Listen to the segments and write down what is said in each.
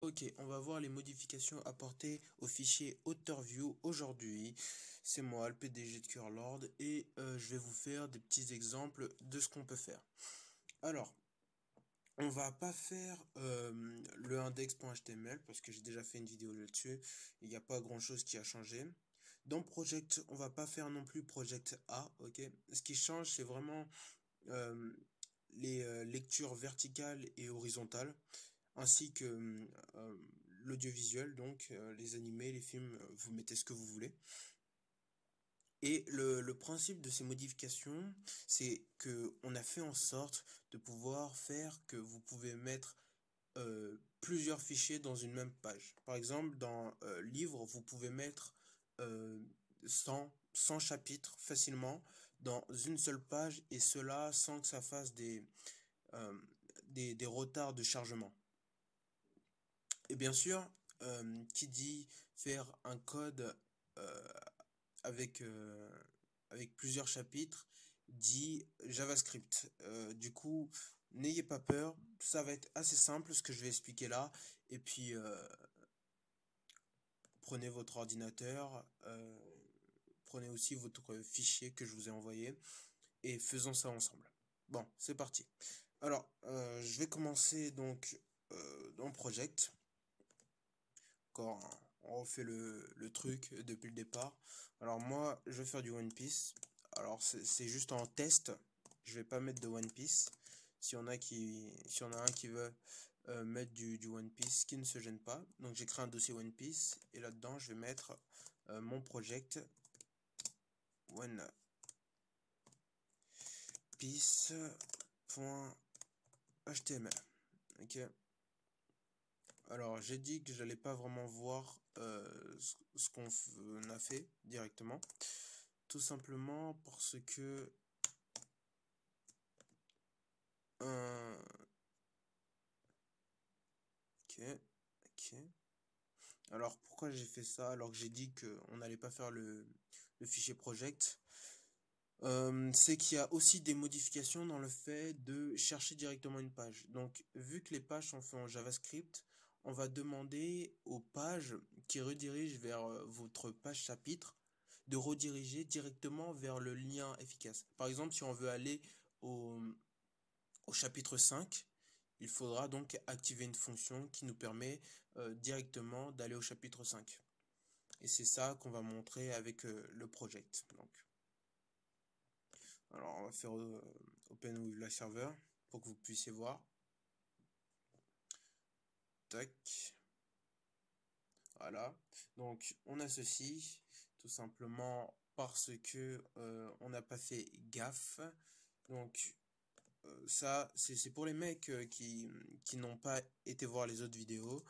Ok, on va voir les modifications apportées au fichier AuthorView aujourd'hui. C'est moi, le PDG de Curlord, et je vais vous faire des petits exemples de ce qu'on peut faire. Alors, on va pas faire le index.html parce que j'ai déjà fait une vidéo là-dessus. Il n'y a pas grand-chose qui a changé. Dans Project, on va pas faire non plus Project A, ok. Ce qui change, c'est vraiment euh, les lectures verticales et horizontales, ainsi que l'audiovisuel, donc les animés, les films, vous mettez ce que vous voulez. Et le principe de ces modifications, c'est que on a fait en sorte de pouvoir faire que vous pouvez mettre plusieurs fichiers dans une même page. Par exemple, dans livre, vous pouvez mettre 100 chapitres facilement dans une seule page, et cela sans que ça fasse euh, des retards de chargement. Et bien sûr, qui dit faire un code euh, avec, euh, avec plusieurs chapitres, dit JavaScript. Du coup, n'ayez pas peur, ça va être assez simple ce que je vais expliquer là. Et puis, prenez votre ordinateur, prenez aussi votre fichier que je vous ai envoyé, et faisons ça ensemble. Bon, c'est parti. Alors, je vais commencer donc dans Project. Encore, on refait le truc depuis le départ. Alors moi, je vais faire du One Piece. Alors c'est juste en test. Je vais pas mettre de One Piece. Si on a un qui veut mettre du One Piece, qui ne se gêne pas. Donc j'ai créé un dossier One Piece et là-dedans je vais mettre mon project One Piece.html. Ok. Alors, j'ai dit que j'allais pas vraiment voir ce qu'on a fait directement. Tout simplement parce que... ok, ok. Alors, pourquoi j'ai fait ça alors que j'ai dit qu'on n'allait pas faire le fichier project? C'est qu'il y a aussi des modifications dans le fait de chercher directement une page. Donc, vu que les pages sont faites en JavaScript, on va demander aux pages qui redirigent vers votre page chapitre de rediriger directement vers le lien efficace. Par exemple, si on veut aller au, au chapitre 5, il faudra donc activer une fonction qui nous permet directement d'aller au chapitre 5. Et c'est ça qu'on va montrer avec le project. Donc, alors, on va faire Open with la serveur pour que vous puissiez voir. Tac. Voilà. Donc, on a ceci tout simplement parce que on n'a pas fait gaffe. Donc, ça, c'est pour les mecs qui n'ont pas été voir les autres vidéos.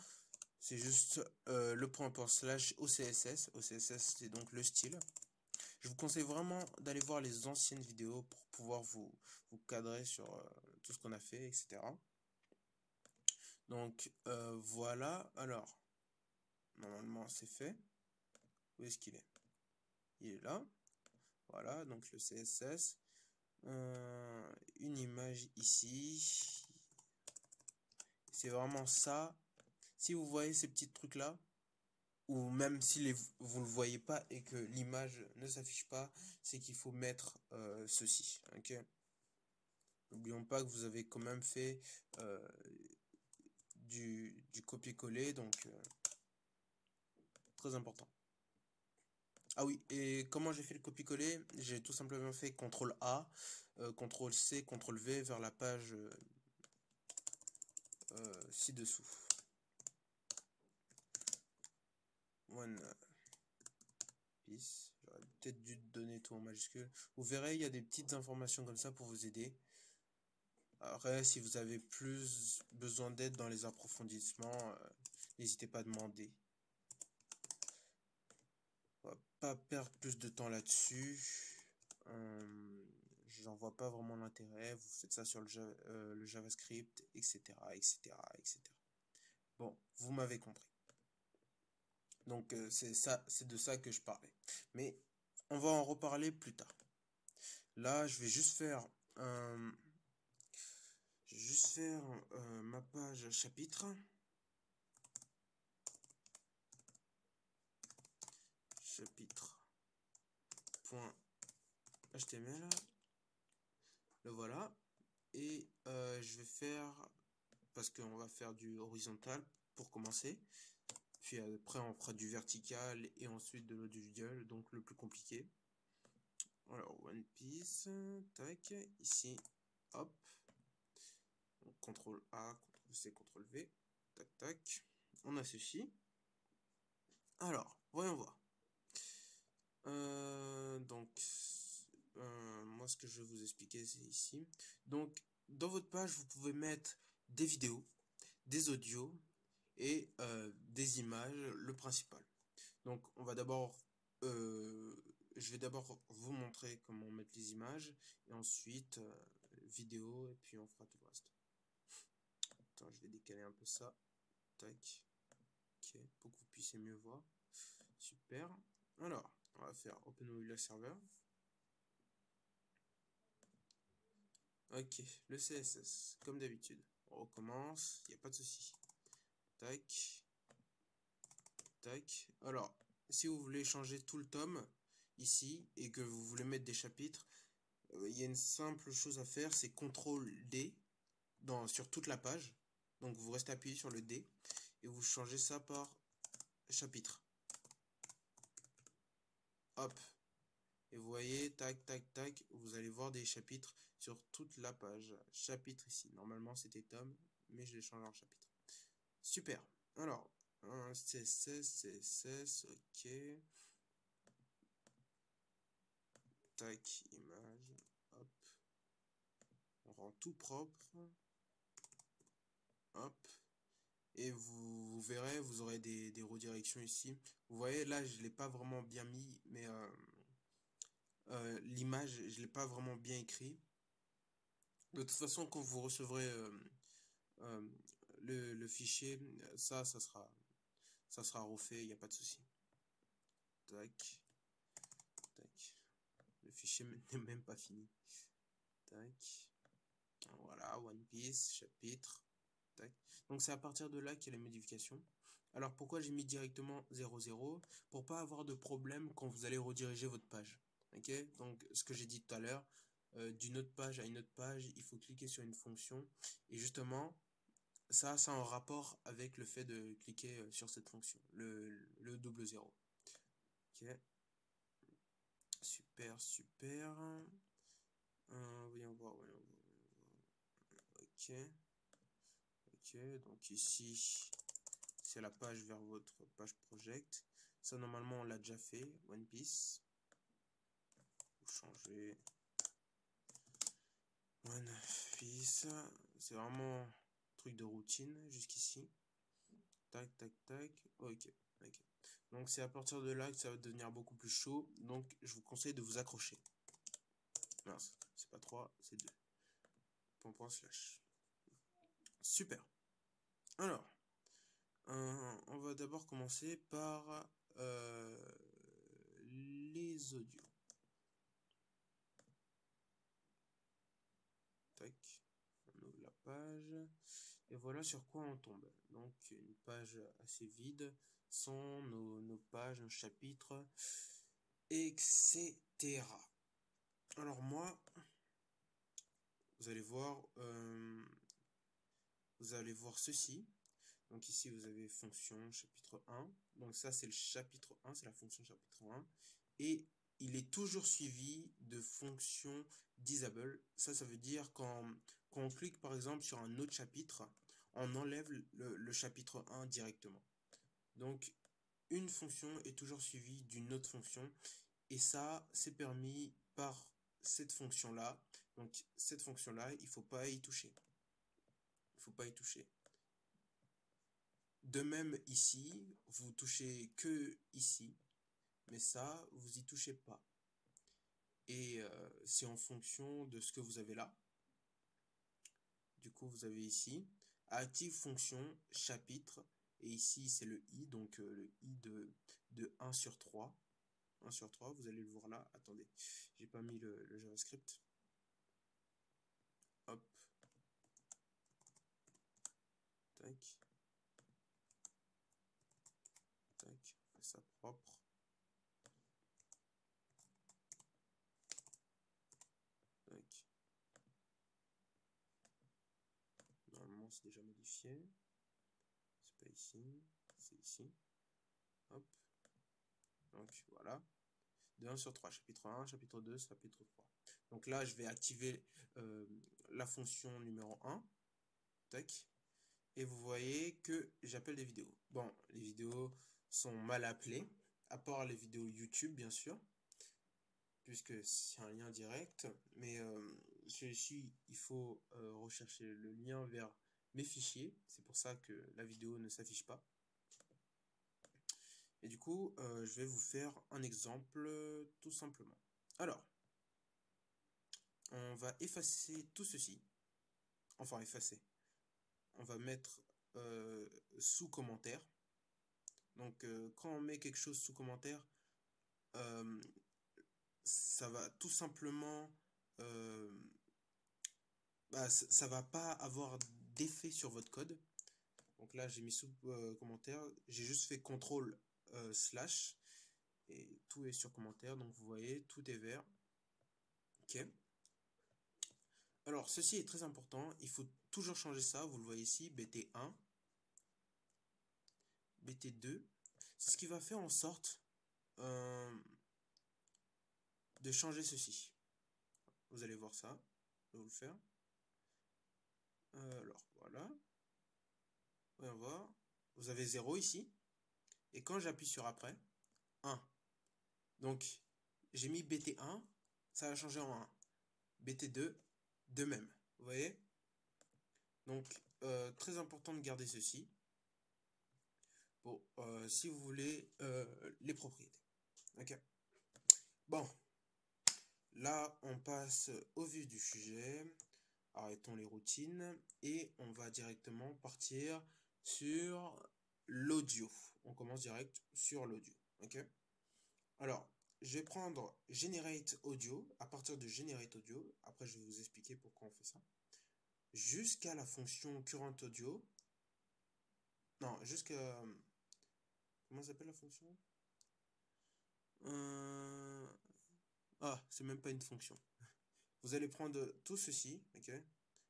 C'est juste le point pour slash OCSS. OCSS, c'est donc le style. Je vous conseille vraiment d'aller voir les anciennes vidéos pour pouvoir vous cadrer sur tout ce qu'on a fait, etc. Donc voilà, alors, normalement c'est fait. Où est-ce qu'il est? Il est là. Voilà, donc le CSS. Une image ici. C'est vraiment ça. Si vous voyez ces petits trucs là, ou même si vous ne le voyez pas et que l'image ne s'affiche pas, c'est qu'il faut mettre ceci. Ok. N'oublions pas que vous avez quand même fait du copier-coller, donc très important. Ah oui, et comment j'ai fait le copier-coller? J'ai tout simplement fait CTRL A, CTRL C, CTRL V vers la page ci-dessous. One Piece. J'aurais peut-être dû donner tout en majuscule. Vous verrez, il y a des petites informations comme ça pour vous aider. Après, si vous avez plus besoin d'aide dans les approfondissements, n'hésitez pas à demander. On va pas perdre plus de temps là-dessus. J'en vois pas vraiment l'intérêt. Vous faites ça sur le JavaScript, etc., etc., etc. Bon, vous m'avez compris. Donc c'est ça, c'est de ça que je parlais. Mais on va en reparler plus tard. Là, je vais juste faire ma page chapitre. chapitre.html. Le voilà. Et je vais faire, parce qu'on va faire du horizontal pour commencer. Puis après on fera du vertical et ensuite de l'audiovisuel, donc le plus compliqué. Alors One Piece, tac, ici, hop. CTRL A, CTRL C, CTRL V, tac tac. On a ceci. Alors, voyons voir. Moi ce que je vais vous expliquer c'est ici. Donc dans votre page vous pouvez mettre des vidéos, des audios et des images, le principal. Donc on va d'abord, je vais d'abord vous montrer comment mettre les images et ensuite vidéo et puis on fera tout le reste. Attends, je vais décaler un peu ça. Tac. Ok, pour que vous puissiez mieux voir. Super. Alors, on va faire Open Windows Server. Ok, le CSS, comme d'habitude. On recommence, il n'y a pas de souci. Tac. Tac. Alors, si vous voulez changer tout le tome ici et que vous voulez mettre des chapitres, il y a une simple chose à faire, c'est CTRL D sur toute la page. Donc vous restez appuyé sur le D et vous changez ça par chapitre. Hop. Et vous voyez, tac, tac, tac, vous allez voir des chapitres sur toute la page. Chapitre ici. Normalement c'était tome, mais je l'ai changé en chapitre. Super. Alors, CSS, ok. Tac, image, hop. On rend tout propre. Hop. Et vous verrez, vous aurez des redirections ici. Vous voyez, là, je ne l'ai pas vraiment bien mis, mais l'image, je ne l'ai pas vraiment bien écrit. De toute façon, quand vous recevrez euh, le fichier, ça sera refait, il n'y a pas de souci. Tac, tac. Le fichier n'est même pas fini. Tac. Voilà, One Piece, chapitre. Tac. Donc c'est à partir de là qu'il y a les modifications. Alors pourquoi j'ai mis directement 00? Pour pas avoir de problème quand vous allez rediriger votre page. Ok? Donc ce que j'ai dit tout à l'heure, d'une autre page à une autre page, il faut cliquer sur une fonction. Et justement, ça en rapport avec le fait de cliquer sur cette fonction, le double zéro. Ok? Super, super. Voyons voir, voyons voir. Ok. Ok, donc ici, c'est la page vers votre page project. Ça, normalement, on l'a déjà fait. One Piece. Vous changez. One Piece. C'est vraiment un truc de routine jusqu'ici. Tac, tac, tac. Ok, ok. Donc, c'est à partir de là que ça va devenir beaucoup plus chaud. Donc, je vous conseille de vous accrocher. Mince, c'est pas 3, c'est 2. Point slash. Super. Alors, on va d'abord commencer par les audios. Tac, on ouvre la page. Et voilà sur quoi on tombe. Donc une page assez vide, sans nos pages, nos chapitres, etc. Alors moi, vous allez voir ceci. Donc ici vous avez fonction chapitre 1. Donc ça c'est le chapitre 1, c'est la fonction chapitre 1. Et il est toujours suivi de fonction disable. Ça veut dire quand on clique par exemple sur un autre chapitre, on enlève le chapitre 1 directement. Donc une fonction est toujours suivie d'une autre fonction. Et ça c'est permis par cette fonction-là. Donc cette fonction-là, il ne faut pas y toucher. Il ne faut pas y toucher. De même ici, vous touchez que ici, mais ça, vous y touchez pas. Et c'est en fonction de ce que vous avez là. Du coup, vous avez ici, active fonction, chapitre, et ici c'est le i, donc le i de 1 sur 3. 1 sur 3, vous allez le voir là. Attendez, j'ai pas mis le JavaScript. Hop. Tac. Tac, on fait ça propre. c'est déjà modifié. C'est pas ici, c'est ici. Hop. Donc voilà. De 1 sur 3, chapitre 1, chapitre 2, chapitre 3. Donc là, je vais activer la fonction numéro 1. Tac. Et vous voyez que j'appelle des vidéos. Bon, les vidéos sont mal appelées, à part les vidéos YouTube, bien sûr, puisque c'est un lien direct. Mais celui-ci, il faut rechercher le lien vers mes fichiers. C'est pour ça que la vidéo ne s'affiche pas. Et du coup, je vais vous faire un exemple tout simplement. Alors, on va effacer tout ceci. Enfin, effacer. On va mettre sous commentaire. Donc, quand on met quelque chose sous commentaire, ça va tout simplement... ça va pas avoir d'effet sur votre code. Donc là, j'ai mis sous commentaire. J'ai juste fait CTRL slash. Et tout est sur commentaire. Donc, vous voyez, tout est vert. Ok. Alors, ceci est très important. Il faut toujours changer ça. Vous le voyez ici, BT1, BT2. C'est ce qui va faire en sorte de changer ceci. Vous allez voir ça. Je vais vous le faire. Alors, voilà. Voyons voir. Vous avez 0 ici. Et quand j'appuie sur après, 1. Donc, j'ai mis BT1. Ça va changer en 1. BT2, de même. Vous voyez? Donc, très important de garder ceci. Bon, si vous voulez les propriétés. Ok. Bon, là on passe au vif du sujet. Arrêtons les routines et on va directement partir sur l'audio. On commence direct sur l'audio. Ok. Alors, je vais prendre Generate Audio. À partir de Generate Audio, après je vais vous expliquer pourquoi on fait ça. Jusqu'à la fonction Current Audio. Non, jusqu'à... Comment s'appelle la fonction? Ah, c'est même pas une fonction. Vous allez prendre tout ceci, ok,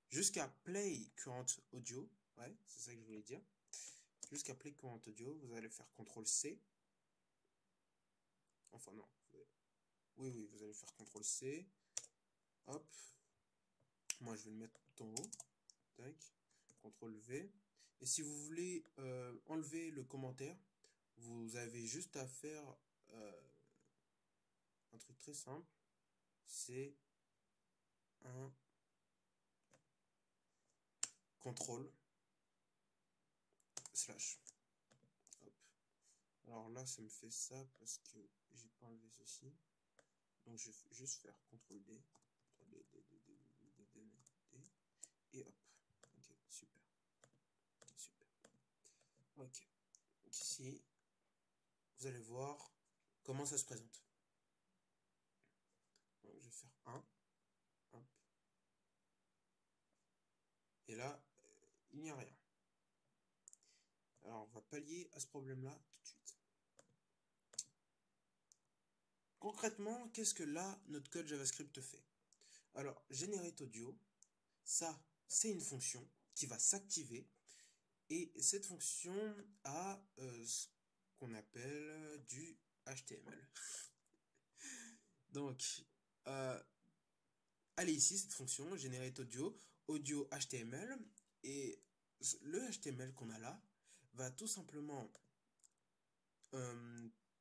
jusqu'à Play Current Audio. Ouais, c'est ça que je voulais dire. Jusqu'à Play Current Audio, vous allez faire CTRL-C. Enfin, non. Oui, vous allez faire CTRL-C. Hop. Moi, je vais le mettre tout en haut. Tac. CTRL-V. Et si vous voulez enlever le commentaire, vous avez juste à faire un truc très simple. C'est un CTRL slash. Hop. Alors là, ça me fait ça parce que j'ai pas enlevé ceci. Donc je vais juste faire CTRL D. Et hop. Ok, super. Super. Ok. Donc ici, vous allez voir comment ça se présente. Donc, je vais faire 1. Hop. Et là, il n'y a rien. Alors, on va pallier à ce problème-là tout de suite. Concrètement, qu'est-ce que là, notre code JavaScript fait? Alors, Generate Audio, ça, c'est une fonction qui va s'activer. Et cette fonction a ce qu'on appelle du HTML. Donc, allez ici, cette fonction, Generate Audio, Audio HTML. Et le HTML qu'on a là va tout simplement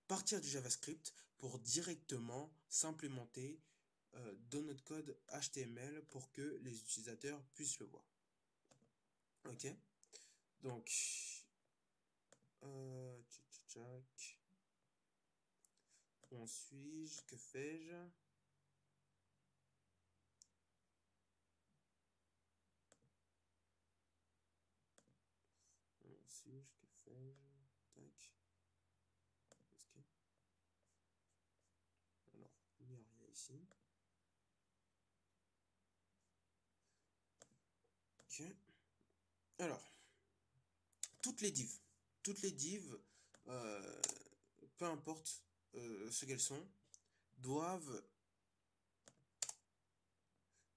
partir du JavaScript pour directement s'implémenter dans notre code HTML pour que les utilisateurs puissent le voir. Ok. Donc, où suis-je? Que fais-je? Où suis-je? Que fais-je? Tac. Ok. Alors, il n'y a rien ici. Ok. Alors, toutes les divs, peu importe ce qu'elles sont, doivent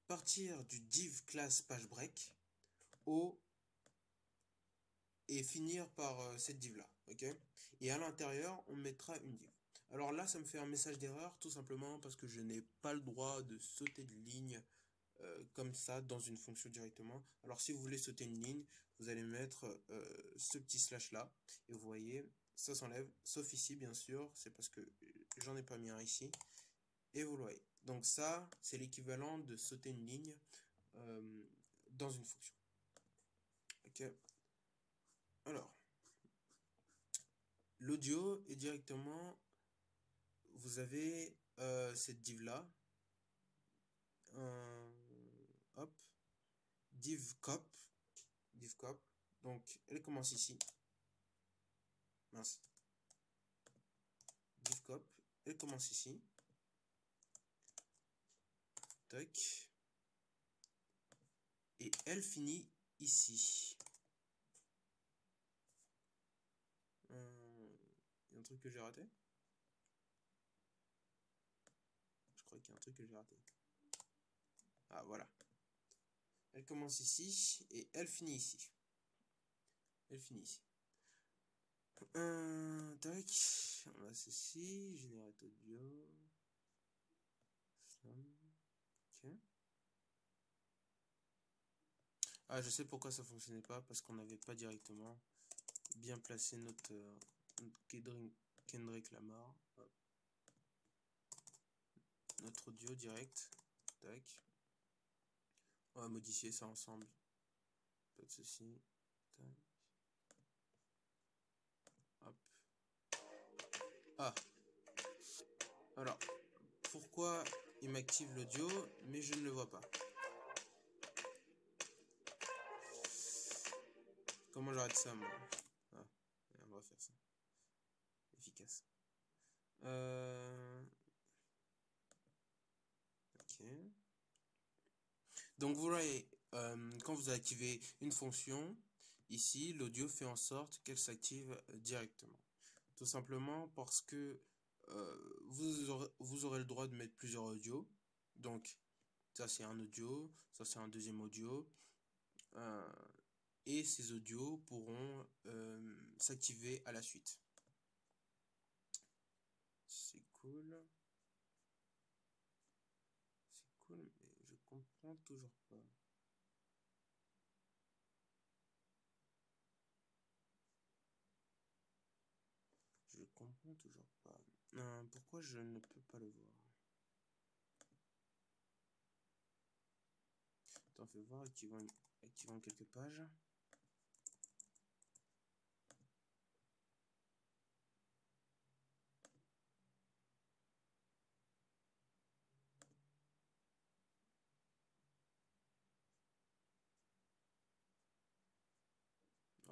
partir du div class page break au et finir par cette div là, ok? Et à l'intérieur, on mettra une div. Alors là, ça me fait un message d'erreur, tout simplement parce que je n'ai pas le droit de sauter de ligne comme ça dans une fonction directement. Alors si vous voulez sauter une ligne, vous allez mettre ce petit slash là, et vous voyez, ça s'enlève, sauf ici bien sûr, c'est parce que j'en ai pas mis un ici, et vous le voyez. Donc ça, c'est l'équivalent de sauter une ligne dans une fonction. Ok. Alors, l'audio est directement, vous avez cette div là, hop, div cop, donc elle commence ici, mince, div cop, elle commence ici, tac, et elle finit ici. Il y a un truc que j'ai raté? Je crois qu'il y a un truc que j'ai raté. Ah voilà. Elle commence ici et elle finit ici. Elle finit ici. Tac. On a ceci. Générate audio. Ok. Ah, je sais pourquoi ça fonctionnait pas. Parce qu'on n'avait pas directement bien placé notre Kendrick Lamar. Hop. Notre audio direct. Tac. On va modifier ça ensemble. Pas de souci. Tac. Hop. Ah. Alors, pourquoi il m'active l'audio, mais je ne le vois pas? Comment j'arrête ça, moi? Ah, on va faire ça. Efficace. Ok. Donc, vous voyez, quand vous activez une fonction, ici, l'audio fait en sorte qu'elle s'active directement. Tout simplement parce que vous aurez le droit de mettre plusieurs audios. Donc, ça c'est un audio, ça c'est un deuxième audio. Et ces audios pourront s'activer à la suite. C'est cool. C'est cool, mais je comprends toujours pas. Je comprends toujours pas. Pourquoi je ne peux pas le voir? Attends, fais voir, activant quelques pages.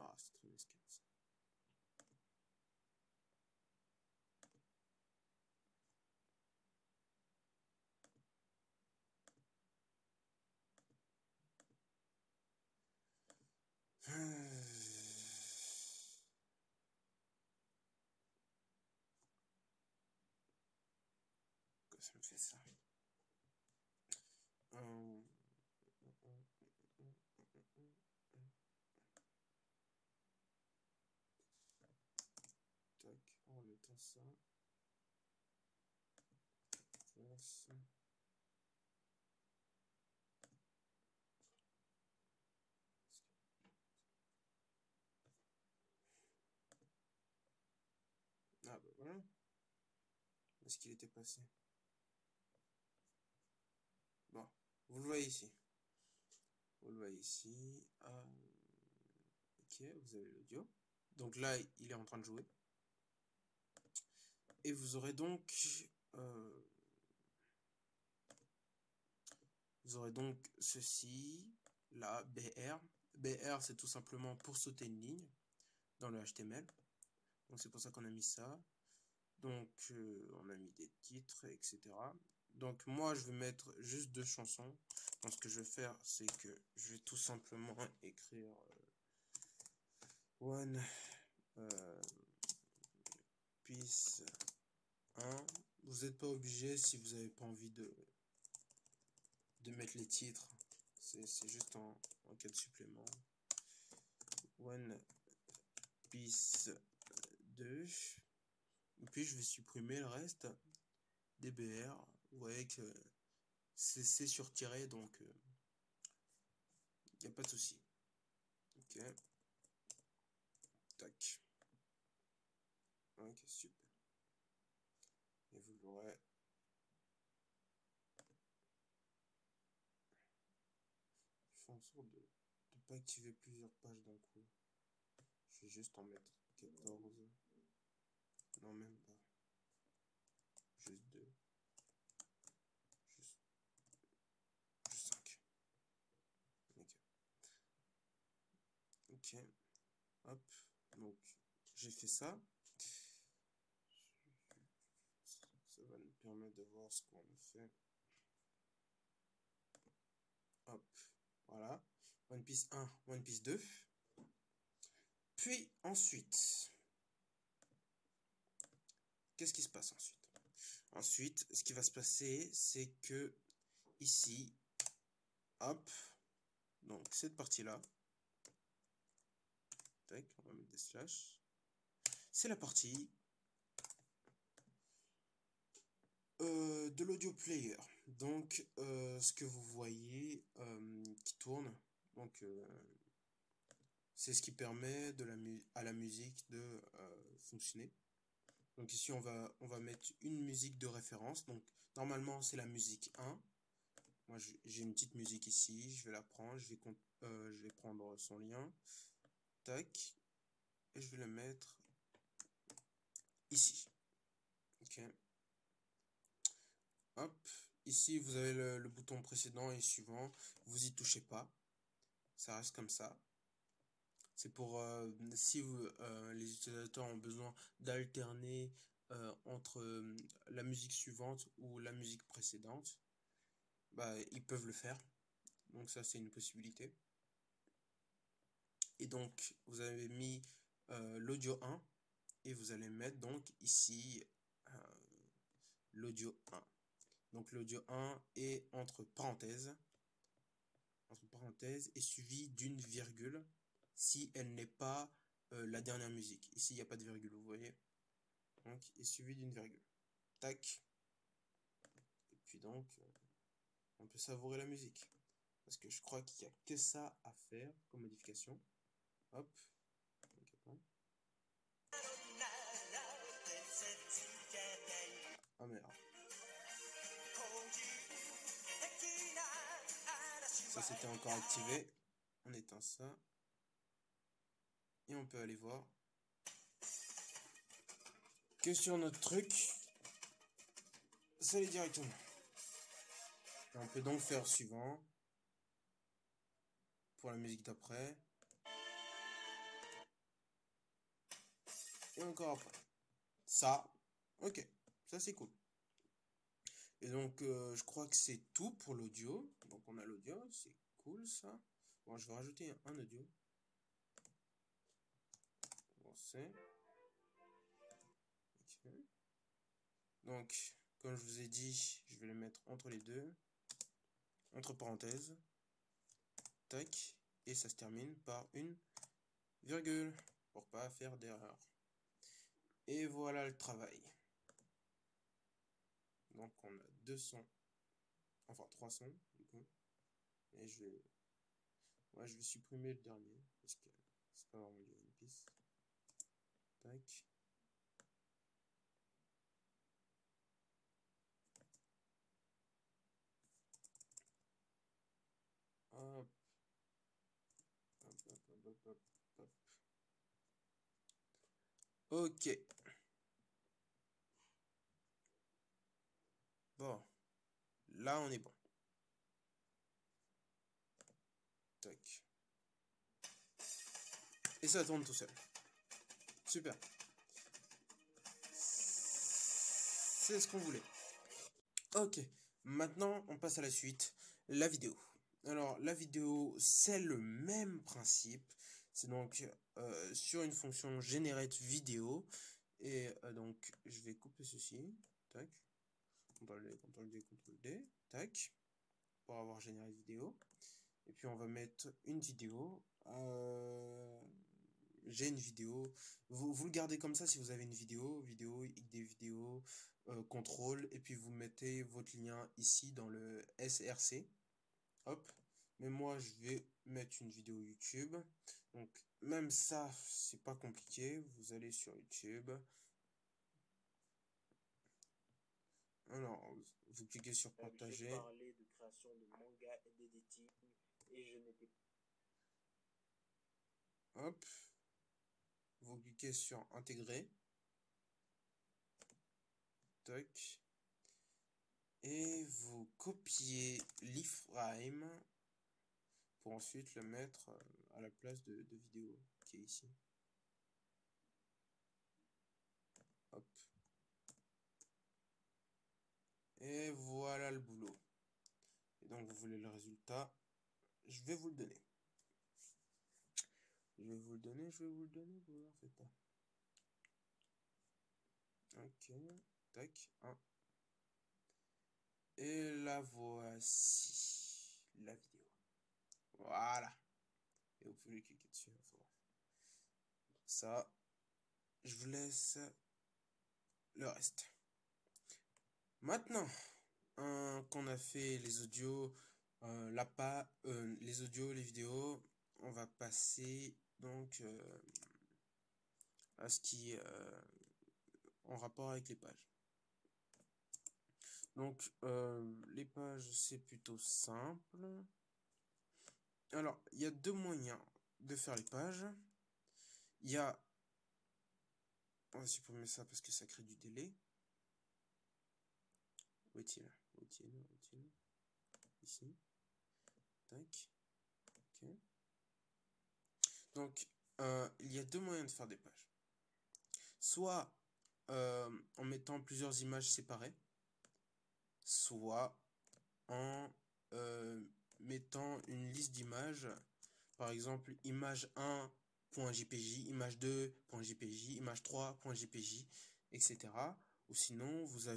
Ah, c'est trop mesquin ça. Pourquoi ça me fait ça? Tac, en mettant ça. Place. Ah bah voilà. Où est-ce qu'il était passé? Bon, vous le voyez ici. Vous le voyez ici. Ok, vous avez l'audio. Donc là, il est en train de jouer. Et vous aurez donc ceci, là, BR. BR, c'est tout simplement pour sauter une ligne dans le HTML. Donc c'est pour ça qu'on a mis ça. Donc on a mis des titres, etc. Donc moi, je vais mettre juste deux chansons. Donc ce que je vais faire, c'est que je vais tout simplement écrire One Piece 1. Vous n'êtes pas obligé si vous n'avez pas envie de mettre les titres. C'est juste en cas de supplément. One piste 2. Et puis je vais supprimer le reste des BR. Vous voyez que c'est surtiré, donc il n'y a pas de souci. Ok. Tac. Ok, super. Et vous l'aurez. Je fais en sorte de ne pas activer plusieurs pages d'un coup. Je vais juste en mettre 14. Non, même pas. Juste 2. Juste 5. Ok. Ok. Hop. Donc, j'ai fait ça. Ça va nous permettre de voir ce qu'on a fait. Hop. Voilà. One Piece 1, One Piece 2. Puis ensuite, qu'est-ce qui se passe ensuite? Ensuite, ce qui va se passer, c'est que ici, hop, donc cette partie-là, tac, on va mettre des slash, c'est la partie de l'audio player. Donc, ce que vous voyez qui tourne, donc c'est ce qui permet à la musique de fonctionner. Donc ici, on va mettre une musique de référence. Donc, normalement, c'est la musique 1. Moi, j'ai une petite musique ici. Je vais la prendre. Je vais prendre son lien. Tac. Et je vais le mettre ici. Ok. Hop. Ici, vous avez le bouton précédent et suivant. Vous y touchez pas. Ça reste comme ça. C'est pour si les utilisateurs ont besoin d'alterner entre la musique suivante ou la musique précédente, bah, ils peuvent le faire. Donc ça, c'est une possibilité. Et donc, vous avez mis l'audio 1 et vous allez mettre donc ici l'audio 1. Donc l'audio 1 est entre parenthèses et suivi d'une virgule si elle n'est pas la dernière musique. Ici, il n'y a pas de virgule, vous voyez. Donc, est suivi d'une virgule. Tac. Et puis donc, on peut savourer la musique. Parce que je crois qu'il n'y a que ça à faire comme modification. Hop. Ah merde. Ça c'était encore activé. On éteint ça. Et on peut aller voir que sur notre truc, ça l'est directement. Et on peut donc faire suivant. Pour la musique d'après. Et encore après. Ça, ok. Ça c'est cool. Et donc, je crois que c'est tout pour l'audio. Donc, on a l'audio, c'est cool ça. Bon, je vais rajouter un audio. Bon, c'est. Ok. Donc, comme je vous ai dit, je vais le mettre entre les deux. Entre parenthèses. Tac. Et ça se termine par une virgule. Pour pas faire d'erreur. Et voilà le travail. Donc, on a 2 sons. Enfin, 3 sons, du coup. Et je vais supprimer le dernier. Parce que c'est pas vraiment du One Piece. Tac. Hop. Hop. Ok. Bon. Là, on est bon. Tac. Et ça tourne tout seul. Super. C'est ce qu'on voulait. Ok. Maintenant, on passe à la suite. La vidéo. Alors, la vidéo, c'est le même principe. C'est donc sur une fonction generate vidéo. Et donc, je vais couper ceci. Tac. CTRL D, CTRL D, CTRL D. Tac. Pour avoir généré vidéo. Et puis, on va mettre une vidéo. j'ai une vidéo. Vous le gardez comme ça si vous avez une vidéo, des vidéos, contrôle, et puis vous mettez votre lien ici dans le SRC. Hop. Mais moi, je vais mettre une vidéo YouTube. Donc, même ça, c'est pas compliqué. Vous allez sur YouTube. Alors, vous cliquez sur partager. J'ai parlé de création de manga et d'editing et je n'étais Hop. Vous cliquez sur intégrer. Toc. Et vous copiez l'iframe pour ensuite le mettre à la place de vidéo qui est ici. Hop. Et voilà le boulot. Et donc vous voulez le résultat. Je vais vous le donner. Je vais vous le donner, vous en faites pas. Ok. Tac. 1. Et la voici. La vidéo. Voilà. Et vous pouvez cliquer dessus. Ça. Je vous laisse le reste. Maintenant qu'on a fait les audios, les audios, les vidéos, on va passer donc à ce qui est en rapport avec les pages. Donc les pages c'est plutôt simple. Alors il y a deux moyens de faire les pages. Il y a, on va supprimer ça parce que ça crée du délai. Où est-il? Ici. Tac. Ok. Donc, il y a deux moyens de faire des pages. Soit en mettant plusieurs images séparées, soit en mettant une liste d'images, par exemple image 1.jpj, image 2.jpj, image 3.jpj, etc. Ou sinon, vous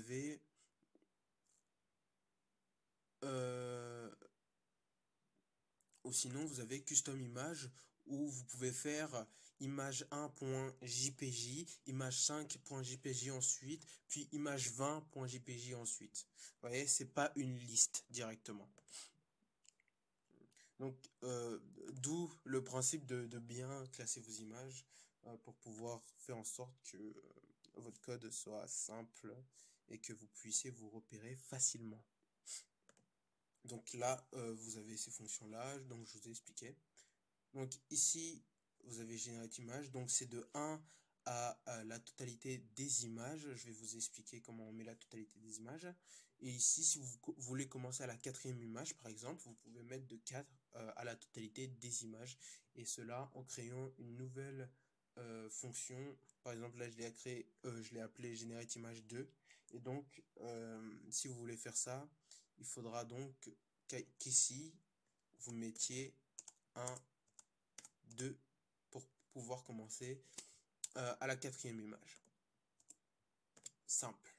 avez custom image où vous pouvez faire image 1.jpj, image 5.jpj ensuite, puis image 20.jpj ensuite. Vous voyez, c'est pas une liste directement. Donc, d'où le principe de bien classer vos images pour pouvoir faire en sorte que votre code soit simple et que vous puissiez vous repérer facilement. Donc là, vous avez ces fonctions-là, donc je vous ai expliqué. Donc ici, vous avez Generate Image, donc c'est de 1 à la totalité des images. Je vais vous expliquer comment on met la totalité des images. Et ici, si vous voulez commencer à la 4e image, par exemple, vous pouvez mettre de 4 à la totalité des images. Et cela en créant une nouvelle fonction. Par exemple, là, je l'ai appelé Generate Image 2. Et donc, si vous voulez faire ça, il faudra donc qu'ici, vous mettiez un 2 pour pouvoir commencer à la 4e image. Simple.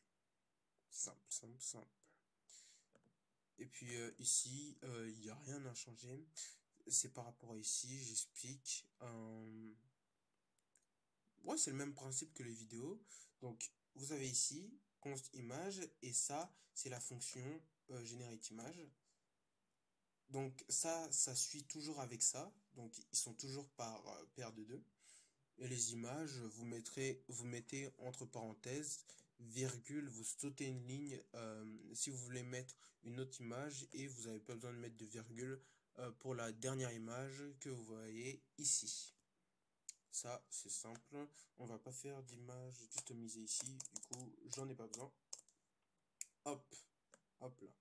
Et puis ici, il n'y a rien à changer. C'est par rapport à ici, j'explique. Ouais, c'est le même principe que les vidéos. Donc, vous avez ici, const image, et ça, c'est la fonction generate image. Donc, ça suit toujours avec ça. Donc, ils sont toujours par paire de 2. Et les images, vous mettez entre parenthèses, virgule, vous sautez une ligne si vous voulez mettre une autre image et vous n'avez pas besoin de mettre de virgule pour la dernière image que vous voyez ici. Ça, c'est simple. On va pas faire d'image customisée ici, du coup, j'en ai pas besoin. Hop, hop là.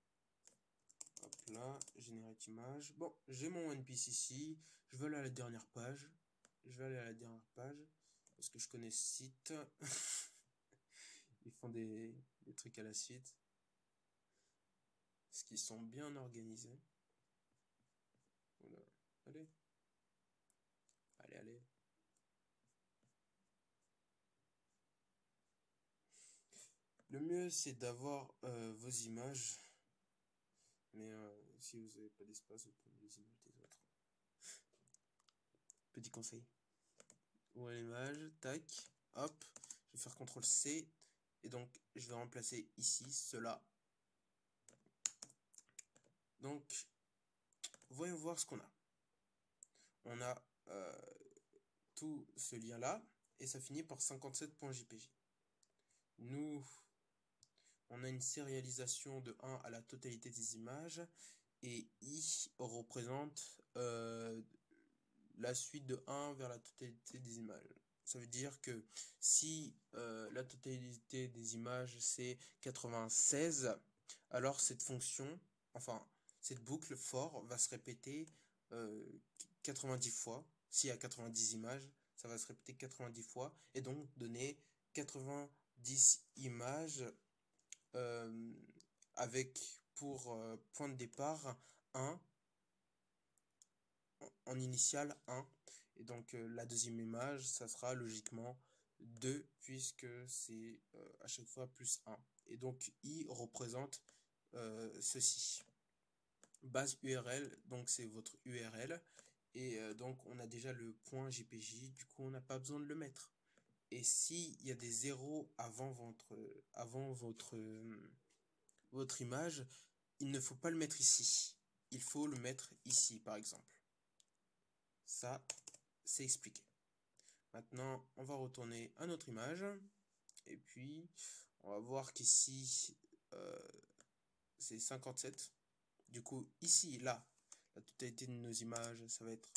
Hop là, générate image. Bon, j'ai mon One Piece ici. Je vais aller à la dernière page. Parce que je connais ce site. Ils font des trucs à la suite. Parce qu'ils sont bien organisés. Voilà. Allez. Allez. Le mieux, c'est d'avoir vos images. Mais si vous n'avez pas d'espace, vous prenez les images des autres. Petit conseil. Où est l'image? Tac, hop, je vais faire CTRL C, et donc je vais remplacer ici cela. Donc, voyons voir ce qu'on a. On a tout ce lien-là, et ça finit par 57.jpg. Nous, on a une sérialisation de 1 à la totalité des images, et I représente la suite de 1 vers la totalité des images. Ça veut dire que si la totalité des images c'est 96, alors cette fonction, enfin cette boucle for va se répéter 90 fois. S'il y a 90 images, ça va se répéter 90 fois et donc donner 90 images euh, avec pour point de départ 1 en initial 1. Et donc la deuxième image, ça sera logiquement 2 puisque c'est à chaque fois plus 1. Et donc I représente ceci. Base URL, donc c'est votre URL. Et donc on a déjà le point JPJ, du coup on n'a pas besoin de le mettre. Et s'il y a des zéros avant votre image, il ne faut pas le mettre ici. Il faut le mettre ici par exemple. Ça, c'est expliqué. Maintenant, on va retourner à notre image. Et puis, on va voir qu'ici, c'est 57. Du coup, ici, là, la totalité de nos images, ça va être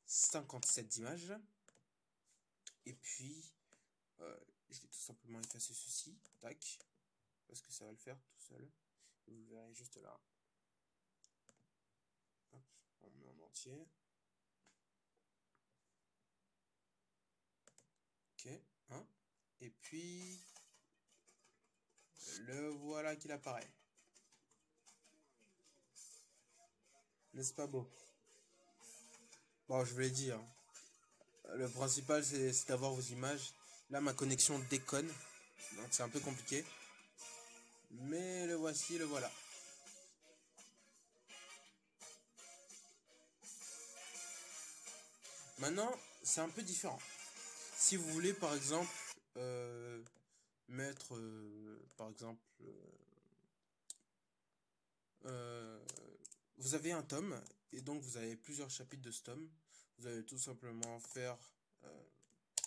57 images. Et puis, je vais tout simplement effacer ceci. Tac. Parce que ça va le faire tout seul. Vous verrez juste là. Hop, on met en entier. Ok. Hein. Et puis, le voilà qu'il apparaît. N'est-ce pas beau? Bon, je vous l'ai dit, hein. Le principal, c'est d'avoir vos images. Là, ma connexion déconne, donc c'est un peu compliqué. Mais le voici, le voilà. Maintenant, c'est un peu différent. Si vous voulez, par exemple, mettre, par exemple, vous avez un tome, et donc vous avez plusieurs chapitres de ce tome. Vous allez tout simplement faire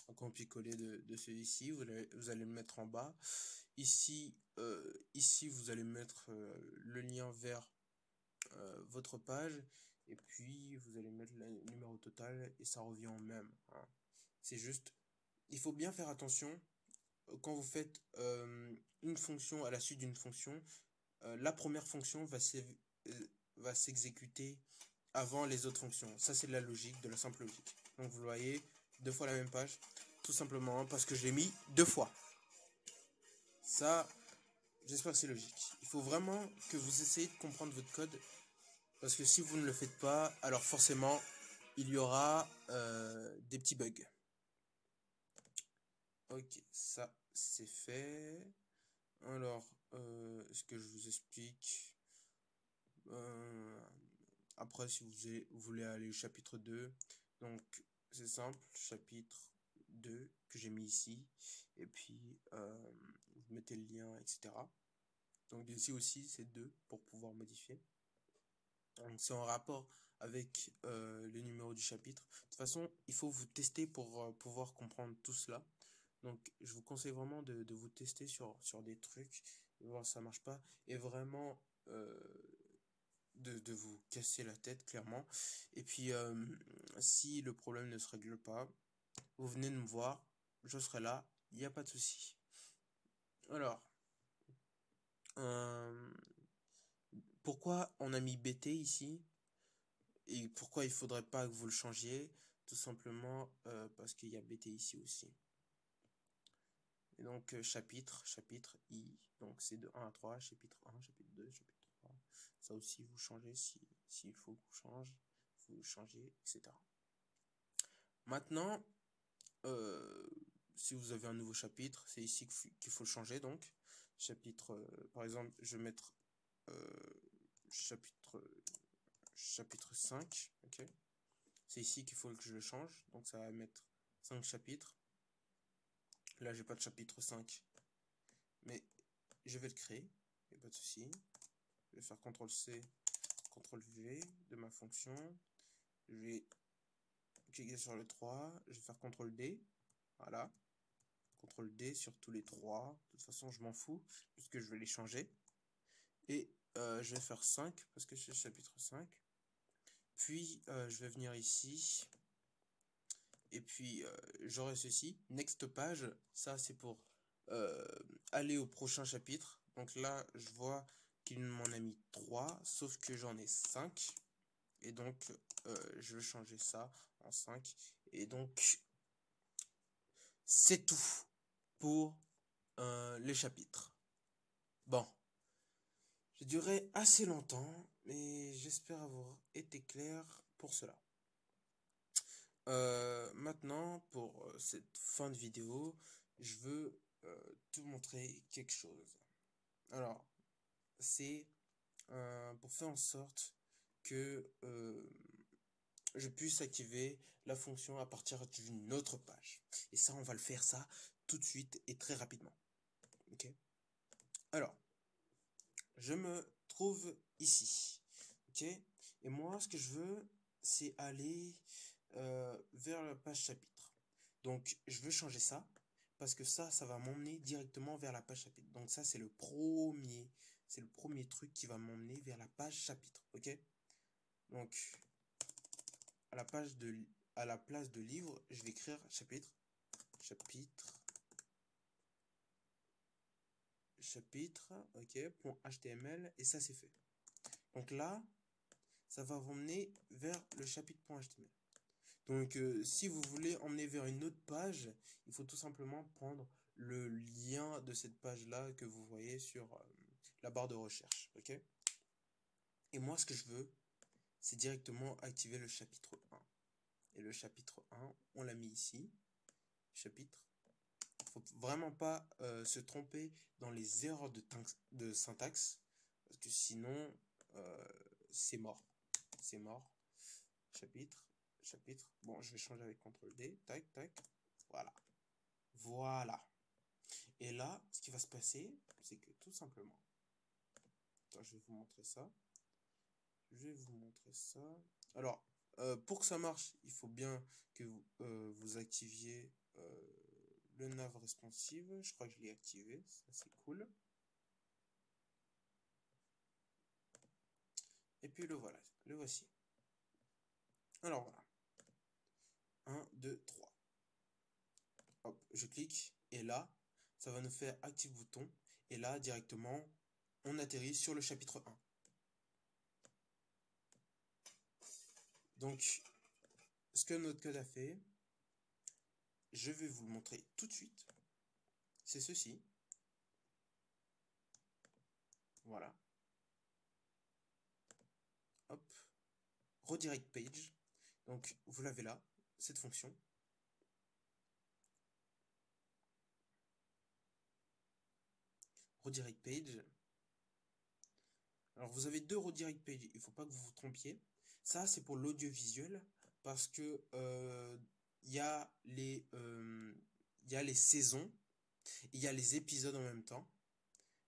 un copier-coller de celui-ci. Vous allez le mettre en bas. Ici, ici vous allez mettre le lien vers votre page. Et puis, vous allez mettre le numéro total et ça revient au même. Hein. C'est juste, il faut bien faire attention quand vous faites une fonction à la suite d'une fonction. La première fonction va s'exécuter avant les autres fonctions. Ça, c'est de la logique, de la simple logique. Donc, vous voyez, 2 fois la même page, tout simplement parce que je l'ai mis 2 fois. Ça, j'espère que c'est logique. Il faut vraiment que vous essayez de comprendre votre code. Parce que si vous ne le faites pas, alors forcément, il y aura des petits bugs. Ok, ça c'est fait. Alors, est-ce que je vous explique après, si vous voulez aller au chapitre 2, donc c'est simple, chapitre 2 que j'ai mis ici. Et puis, vous mettez le lien, etc. Donc ici aussi, c'est 2 pour pouvoir modifier. Donc c'est en rapport avec le numéro du chapitre. De toute façon, il faut vous tester pour pouvoir comprendre tout cela. Donc je vous conseille vraiment de vous tester sur des trucs, et voir si ça marche pas, et vraiment de vous casser la tête clairement. Et puis si le problème ne se règle pas, vous venez de me voir, je serai là, il n'y a pas de souci. Alors, pourquoi on a mis BT ici? Et pourquoi il faudrait pas que vous le changiez? Tout simplement parce qu'il y a BT ici aussi. Et donc chapitre I, donc c'est de 1 à 3, chapitre 1, chapitre 2, chapitre 3. Ça aussi vous changez s'il faut que vous changez, etc. Maintenant, si vous avez un nouveau chapitre, c'est ici qu'il faut le changer donc. Chapitre, par exemple, je vais mettre chapitre 5, ok. C'est ici qu'il faut que je le change, donc ça va mettre 5 chapitres. Là, j'ai pas de chapitre 5, mais je vais le créer, il n'y a pas de souci. Je vais faire CTRL-C, CTRL-V de ma fonction. Je vais cliquer sur le 3, je vais faire CTRL-D, voilà. CTRL-D sur tous les 3. De toute façon, je m'en fous, puisque je vais les changer. Et je vais faire 5, parce que c'est le chapitre 5. Puis, je vais venir ici. Et puis, j'aurai ceci. Next page, ça c'est pour aller au prochain chapitre. Donc là, je vois qu'il m'en a mis 3, sauf que j'en ai 5. Et donc, je vais changer ça en 5. Et donc, c'est tout pour les chapitres. Bon, j'ai duré assez longtemps, mais j'espère avoir été clair pour cela. Maintenant, pour cette fin de vidéo, je veux te montrer quelque chose. Alors, c'est pour faire en sorte que je puisse activer la fonction à partir d'une autre page. Et ça, on va le faire ça tout de suite et très rapidement. Ok. Alors, je me trouve ici. Ok. Et moi, ce que je veux, c'est aller vers la page chapitre. Donc, je veux changer ça parce que ça va m'emmener directement vers la page chapitre. Donc ça, c'est le premier truc qui va m'emmener vers la page chapitre. Ok. Donc, à la place de livre, je vais écrire chapitre, ok, .html, et ça c'est fait. Donc là, ça va vous emmener vers le chapitre.html. Donc, si vous voulez emmener vers une autre page, il faut tout simplement prendre le lien de cette page-là que vous voyez sur la barre de recherche. Ok. Et moi, ce que je veux, c'est directement activer le chapitre 1. Et le chapitre 1, on l'a mis ici. Chapitre. Il ne faut vraiment pas se tromper dans les erreurs de syntaxe. Parce que sinon, c'est mort. C'est mort. Chapitre. Bon, je vais changer avec CTRL-D. Tac, tac. Voilà. Voilà. Et là, ce qui va se passer, c'est que tout simplement, attends, je vais vous montrer ça. Alors, pour que ça marche, il faut bien que vous activiez le nav responsive. Je crois que je l'ai activé. Ça, c'est cool. Et puis le voilà. Le voici. Alors voilà. 1, 2, 3. Hop, je clique. Et là, ça va nous faire active bouton. Et là, directement, on atterrit sur le chapitre 1. Donc, ce que notre code a fait, je vais vous le montrer tout de suite. C'est ceci. Voilà. Hop. Redirect page. Donc, vous l'avez là, cette fonction. Redirect page. Alors, vous avez deux redirect page. Il ne faut pas que vous vous trompiez. Ça, c'est pour l'audiovisuel parce que il y a les saisons, il y a les épisodes en même temps.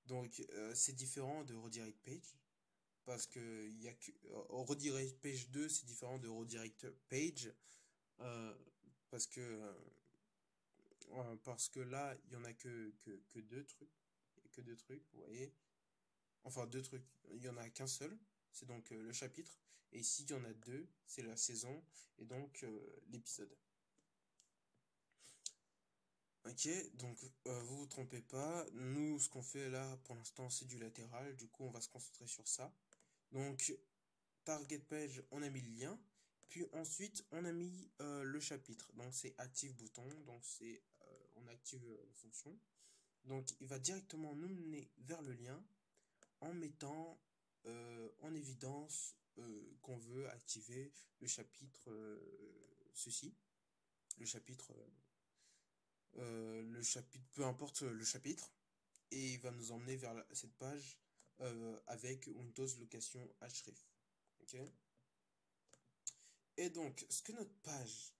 Donc, c'est différent de redirect page. Parce que il y a que redirect page 2, c'est différent de redirect page. Euh, parce que là, il y en a que deux trucs. Que deux trucs, vous voyez. Enfin, deux trucs. Il y en a qu'un seul. C'est donc le chapitre. Et ici, il y en a deux. C'est la saison. Et donc l'épisode. Ok, donc vous vous trompez pas. Nous, ce qu'on fait là, pour l'instant, c'est du latéral. Du coup, on va se concentrer sur ça. Donc, target page, on a mis le lien. Puis ensuite, on a mis le chapitre. Donc, c'est active bouton. Donc, on active la fonction. Donc, il va directement nous mener vers le lien en mettant en évidence qu'on veut activer le chapitre ceci. Le chapitre, peu importe le chapitre. Et il va nous emmener vers cette page avec Windows Location Href. Ok. Et donc, ce que notre page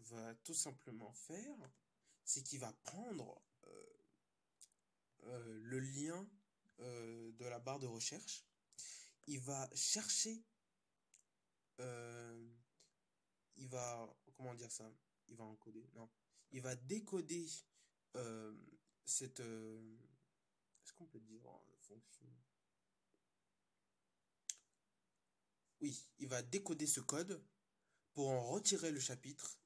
va tout simplement faire, c'est qu'il va prendre le lien de la barre de recherche. Il va chercher, euh, il va, comment dire ça? Il va encoder, non. Il va décoder euh, cette, est-ce qu'on peut dire fonction? Oui, il va décoder ce code pour en retirer le chapitre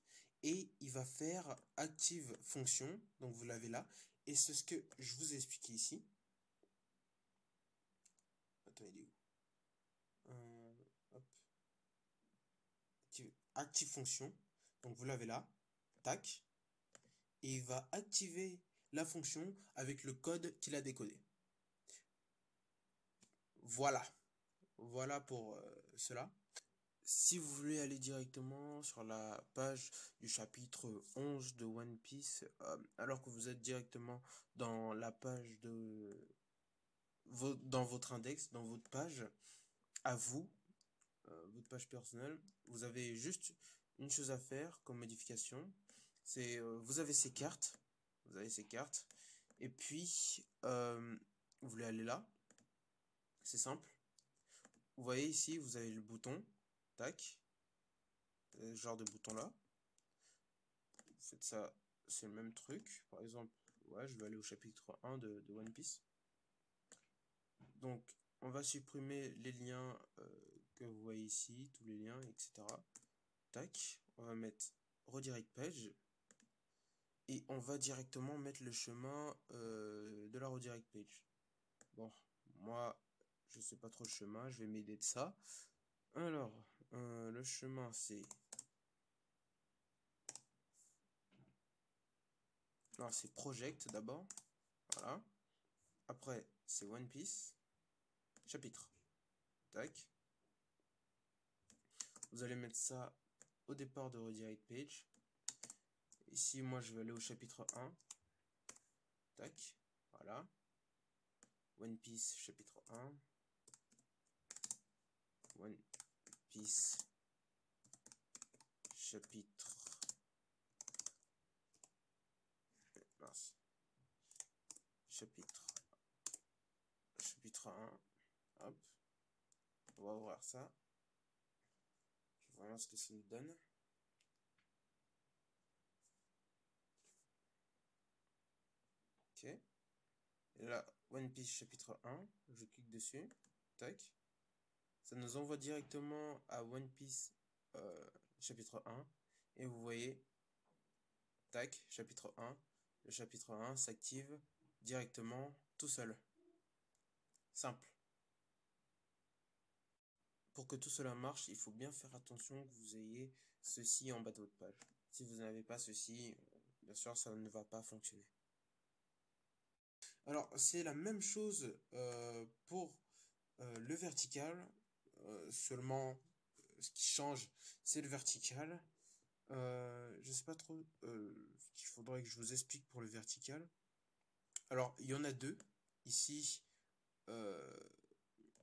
et il va faire active fonction, donc vous l'avez là, et c'est ce que je vous ai expliqué ici. Attends, il est où? Hop. Active fonction, donc vous l'avez là, tac, et il va activer la fonction avec le code qu'il a décodé. Voilà, voilà pour cela. Si vous voulez aller directement sur la page du chapitre 11 de One Piece, alors que vous êtes directement dans la page de dans votre index, dans votre page, à vous, votre page personnelle, vous avez juste une chose à faire comme modification, c'est vous avez ces cartes, et puis vous voulez aller là, c'est simple. Vous voyez ici, vous avez le bouton, tac, ce genre de bouton là. Vous faites ça, c'est le même truc. Par exemple, ouais, je vais aller au chapitre 1 de One Piece. Donc, on va supprimer les liens que vous voyez ici, tous les liens, etc. Tac, on va mettre redirect page. Et on va directement mettre le chemin de la redirect page. Bon, moi, je sais pas trop le chemin, je vais m'aider de ça. Alors, le chemin, c'est... Non, c'est Project d'abord. Voilà. Après, c'est One Piece. Chapitre. Tac. Vous allez mettre ça au départ de redirect page. Ici, moi, je vais aller au chapitre 1. Tac. Voilà. One Piece, chapitre 1. One Piece, chapitre... Mince. Chapitre 1. Hop. On va ouvrir ça. Je vais voir ce que ça nous donne. Ok. Et là, One Piece chapitre 1. Je clique dessus. Tac. Ça nous envoie directement à One Piece chapitre 1. Et vous voyez, tac, chapitre 1. Le chapitre 1 s'active directement tout seul. Simple. Pour que tout cela marche, il faut bien faire attention que vous ayez ceci en bas de votre page. Si vous n'avez pas ceci, bien sûr, ça ne va pas fonctionner. Alors, c'est la même chose pour le vertical. Seulement, ce qui change, c'est le vertical. Je ne sais pas trop qu'il faudrait que je vous explique pour le vertical. Alors, il y en a deux. Ici, il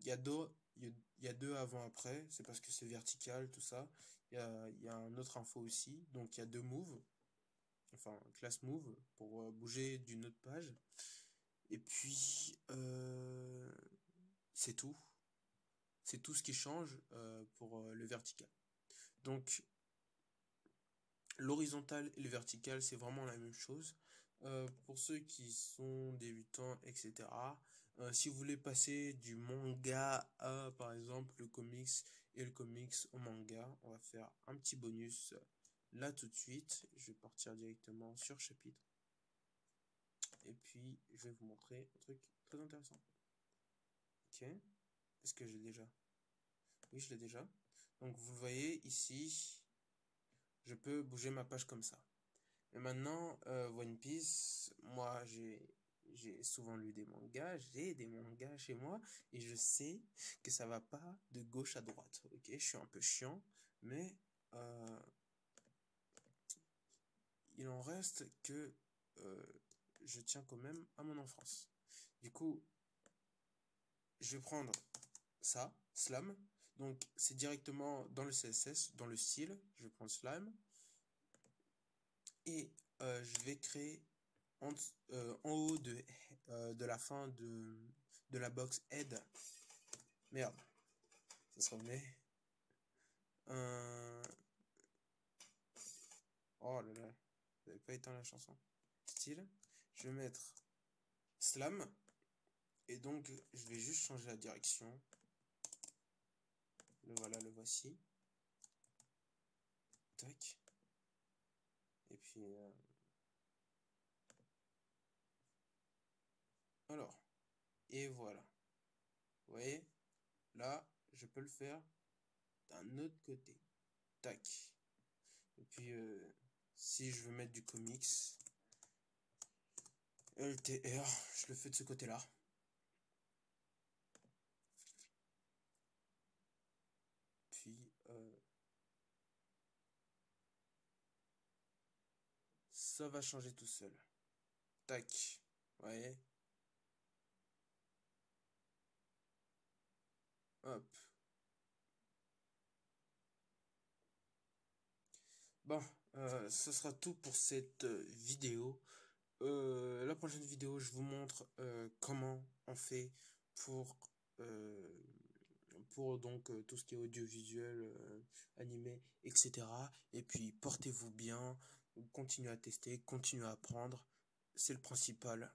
y a deux avant-après. C'est parce que c'est vertical, tout ça. Il y a un autre info aussi. Donc, il y a deux moves. Enfin, class move pour bouger d'une autre page. Et puis, c'est tout. C'est tout ce qui change pour le vertical. Donc, l'horizontal et le vertical, c'est vraiment la même chose. Pour ceux qui sont débutants, etc., si vous voulez passer du manga à, par exemple, le comics et le comics au manga, on va faire un petit bonus là tout de suite. Je vais partir directement sur chapitre. Et puis, je vais vous montrer un truc très intéressant. Ok. Est-ce que j'ai déjà? Oui, je l'ai déjà. Donc, vous le voyez ici, je peux bouger ma page comme ça. Et maintenant, One Piece, moi, j'ai souvent lu des mangas, j'ai des mangas chez moi, et je sais que ça va pas de gauche à droite. Ok, je suis un peu chiant, mais il en reste que je tiens quand même à mon enfance. Du coup, je vais prendre ça, Slam. Donc, c'est directement dans le CSS, dans le style. Je vais prendre Slam. et je vais créer en haut de la fin de la box head. Merde, ça se remet. Oh là là, j'avais pas éteint la chanson. Style, je vais mettre slam. Et donc, je vais juste changer la direction. Le voilà, le voici. Tac. Et puis... alors. Et voilà. Vous voyez? Là, je peux le faire d'un autre côté. Tac. Et puis, si je veux mettre du comics, LTR, je le fais de ce côté-là. Puis, ça va changer tout seul. Tac. Vous voyez? Hop. Bon, ce sera tout pour cette vidéo. La prochaine vidéo, je vous montre comment on fait pour, euh, pour donc tout ce qui est audiovisuel, animé, etc. Et puis portez-vous bien, continuez à tester, continuez à apprendre, c'est le principal.